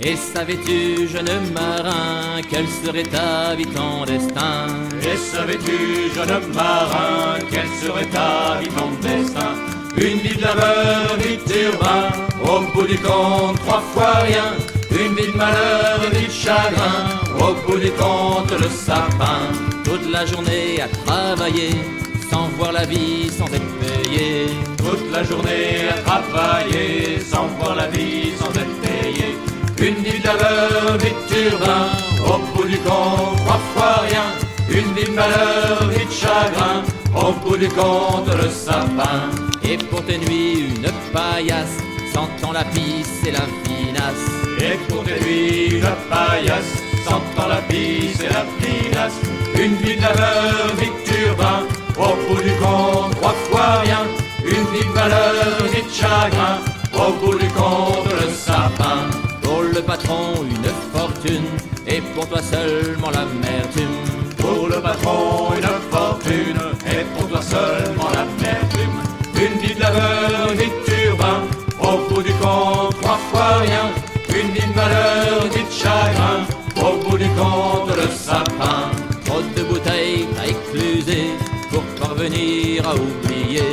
Et savais-tu, jeune marin, quel serait ta vie, ton destin? Et savais-tu, jeune marin, quel serait ta vie, ton destin? Une vie de labeur, une vie d'urbain, au bout du compte, 3 fois rien. Une vie de malheur, une vie de chagrin, au bout du compte, le sapin. Toute la journée à travailler, sans voir la vie, sans être payé. Toute la journée à travailler, sans voir la vie, sans être payé. Une vie de labeur, une vie d'urbain, au bout du compte, 3 fois rien. Une vie de malheur, une vie de chagrin, au bout du compte, le sapin. Et pour tes nuits, une paillasse, sentant la pisse et la finasse. Et pour tes nuits, une paillasse, sentant la pisse et la finasse. Une vie de labeur, une vie d'urbain, au bout du compte, 3 fois rien. Une vie de malheur, une vie de chagrin, au bout du compte, le sapin. Pour le patron, une fortune, et pour toi seulement l'amertume. Pour le patron, une fortune, et pour toi seulement l'amertume. Une vie de labeur, une vie d'urbain, au bout du compte, 3 fois rien. Une vie de malheur, une vie de chagrin, au bout du compte, le sapin. Trop de bouteilles à écluser pour parvenir à oublier.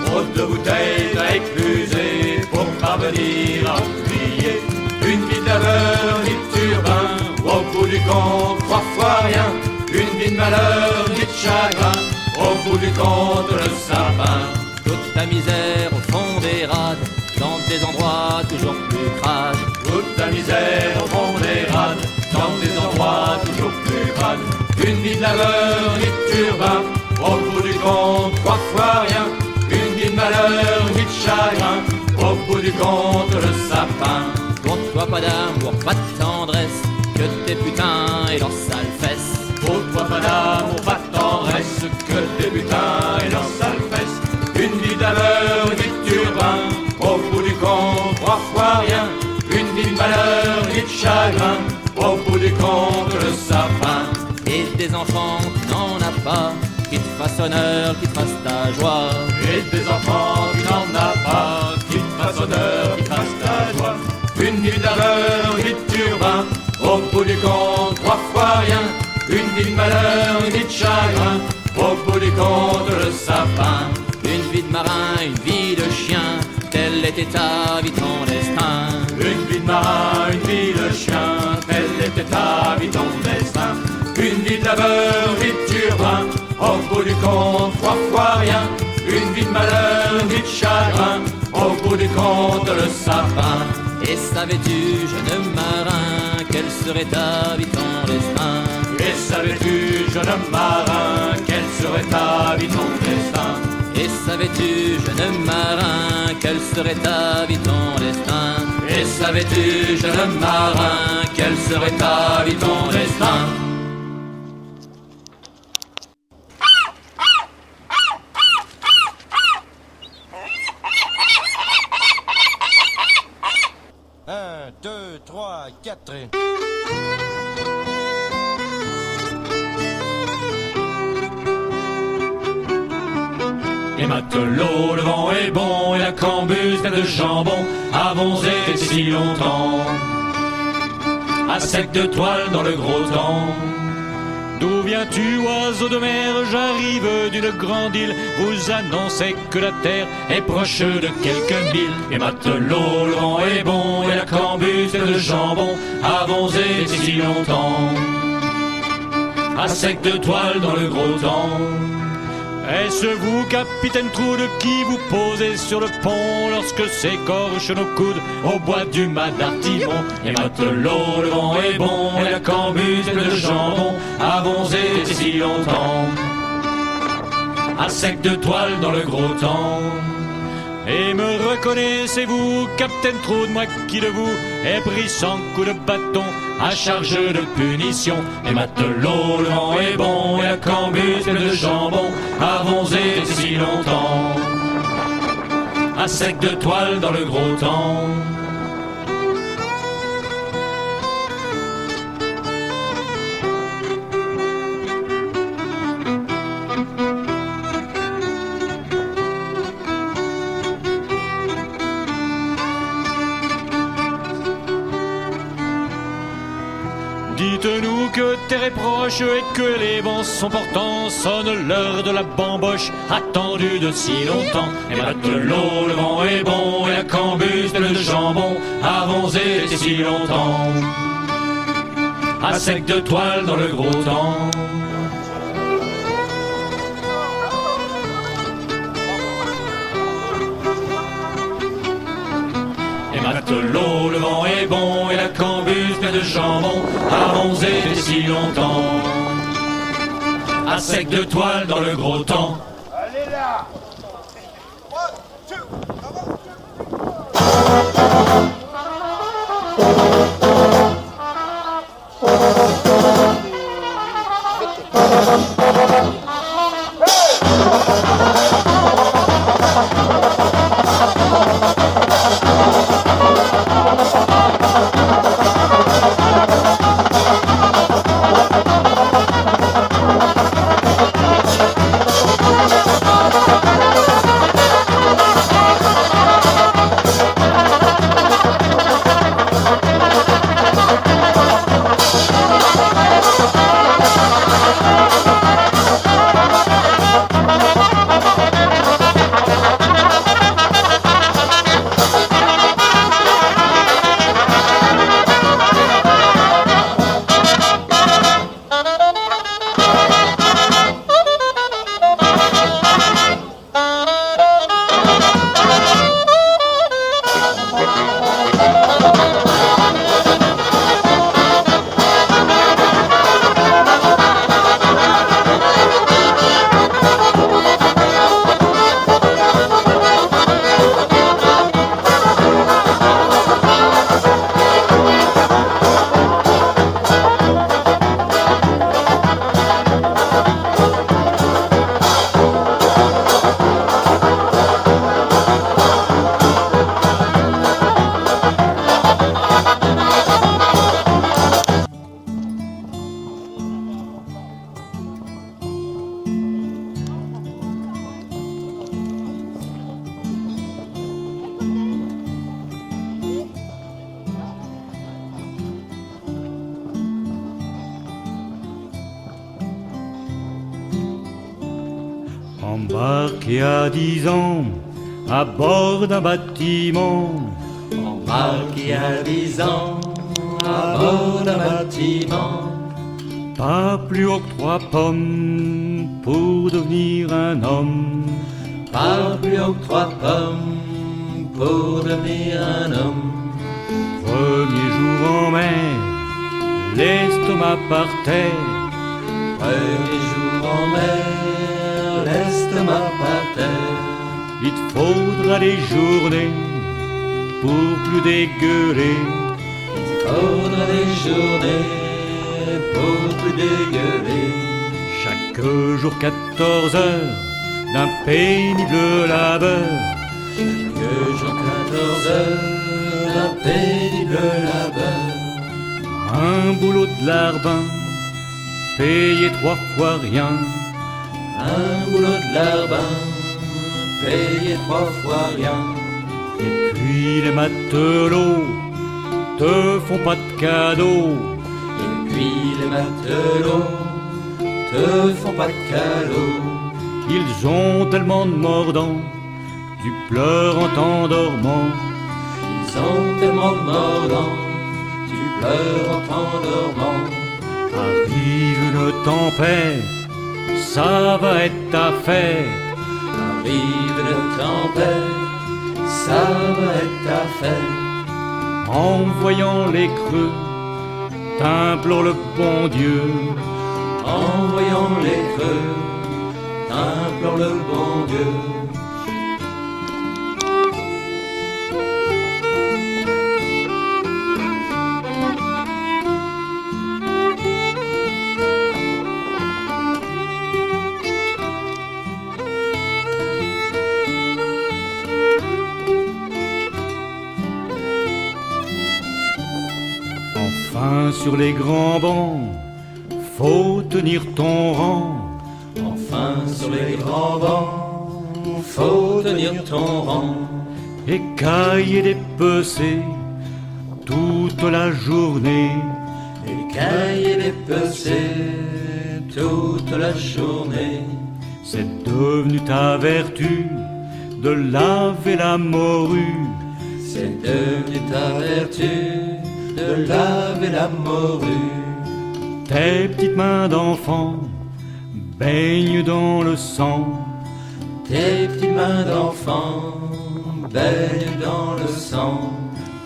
Trop de bouteilles à écluser pour parvenir à oublier. Une vie de labeur, une vie d'urbain, au bout du compte, 3 fois rien. Une vie de malheur, une vie de chagrin, au bout du compte, le sapin. Toute ta misère au fond des rades, dans des endroits toujours plus crades. Toute ta misère au fond des rades, dans des endroits toujours plus crades. Une vie de labeur, une vie d'urbain, au bout du compte, 3 fois rien. Une vie de malheur, une vie de chagrin, au bout du compte, le sapin. Pour toi pas d'amour, pas de tendresse, que tes putains et leurs sales fesses. Pour toi pas d'amour, pas de tendresse, que des butins et leurs sales fesses. Une vie de labeur, une vie d'urbain, au bout du compte, 3 fois rien. Une vie de malheur, une vie de chagrin, au bout du compte, le sapin. Et des enfants qui n'en as pas, qui te fassent honneur, qui te fassent ta joie. Et des enfants qui n'en as pas, qui te fassent honneur, qui te fassent ta joie. Une vie de labeur, une vie d'urbain, au bout du compte, 3 fois rien. Une vie de malheur, une vie de chagrin, au bout du compte, le sapin. Une vie de marin, une vie de chien, telle était ta vie, ton destin. Une vie de marin, une vie de chien, telle était ta vie, ton destin. Une vie de labeur, une vie d'urbain, au bout du compte, 3 fois rien. Une vie de malheur, une vie de chagrin, au bout du compte, le sapin. Et savais-tu, jeune marin, quel serait ta vie, ton destin? Et savais-tu, jeune marin, quel serait ta vie, ton destin? Et savais-tu, jeune marin, quel serait ta vie, ton destin? Et savais-tu, jeune marin, quel serait ta vie, ton destin? Un, deux, trois, quatre. Les matelots, le vent est bon et la cambuse pleine de jambon avons été si longtemps à sec de toile dans le gros temps. D'où viens-tu, oiseau de mer? J'arrive d'une grande île. Vous annoncez que la terre est proche de quelques milles. Les matelots, le vent est bon et la cambuse pleine de jambon avons été si longtemps à sec de toile dans le gros temps. Est-ce vous, capitaine Troude, qui vous posez sur le pont lorsque s'écorchent nos coudes au bois du mât d'Artimon? Les matelots, le vent est bon et la cambuse pleine de jambon avons été si longtemps à sec de toile dans le gros temps. Et me reconnaissez-vous, capitaine Troude, moi qui de vous ai pris 100 coups de bâton à charge de punition? Les matelots, le vent est bon et la cambuse pleine de jambon avons été si longtemps à sec de toile dans le gros temps. terre est proche et que les vents sont portants, sonne l'heure de la bamboche, attendue de si longtemps. Et matelot, le vent est bon, et la cambuse de le jambon, avons été si longtemps, à sec de toile dans le gros temps. Et matelot, le vent est bon, et la cambuse pleine de jambon, avons été si longtemps, à sec de toile dans le gros temps. Allez là! Embarqué à 10 ans, à bord d'un bâtiment, Embarqué à 10 ans, à bord d'un bâtiment, pas plus haut que 3 pommes pour devenir un homme. pas plus haut que 3 pommes pour devenir un homme. Premier jour en mer, l'estomac par terre, Premier jour en mer, l'estomac par terre. il te faudra des journées pour plus dégueuler. Faudra des journées pour plus dégueuler. Chaque jour 14 heures d'un pénible labeur, Que jour 14 heures d'un pénible labeur. un boulot de larbin, payé 3 fois rien. Un boulot de larbin, payé 3 fois rien. Et puis les matelots te font pas de cadeaux. Et puis les matelots te font pas de cadeaux. Ils ont tellement de mordants, tu pleures en t'endormant. Ils ont tellement de mordants, tu pleures en t'endormant. Arrive une tempête, ça va être ta fête. Arrive une tempête, ça va être ta fête. En voyant les creux, t'implores le bon Dieu. En voyant les creux, t'implores le bon Dieu. Enfin sur les grands bancs, faut tenir ton rang. Enfin sur les grands bancs, faut tenir ton rang. Écailler des pecés toute la journée. Et cahier dépecé toute la journée. C'est devenu ta vertu de laver la morue. C'est devenu ta vertu de laver la morue. Tes petites mains d'enfant baignent dans le sang. Tes petites mains d'enfant baignent dans le sang.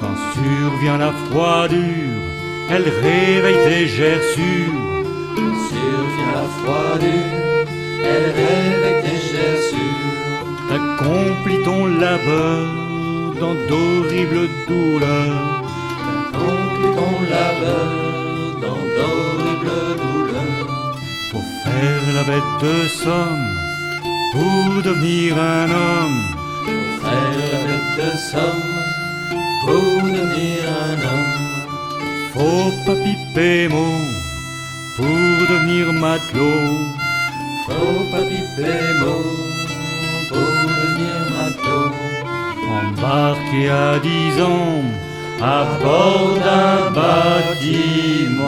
Quand survient la froidure, elle réveille tes gerçures. Survient la froidure, elle réveille tes gerçures. Accomplis ton labeur dans d'horribles douleurs. Accomplis ton labeur dans d'horribles douleurs. Pour faire la bête de somme, pour devenir un homme. Faire la bête de somme, pour devenir un homme. Faut pas piper mot pour devenir matelot. Faut pas piper mot pour devenir matelot. Embarqué à 10 ans à bord d'un bâtiment.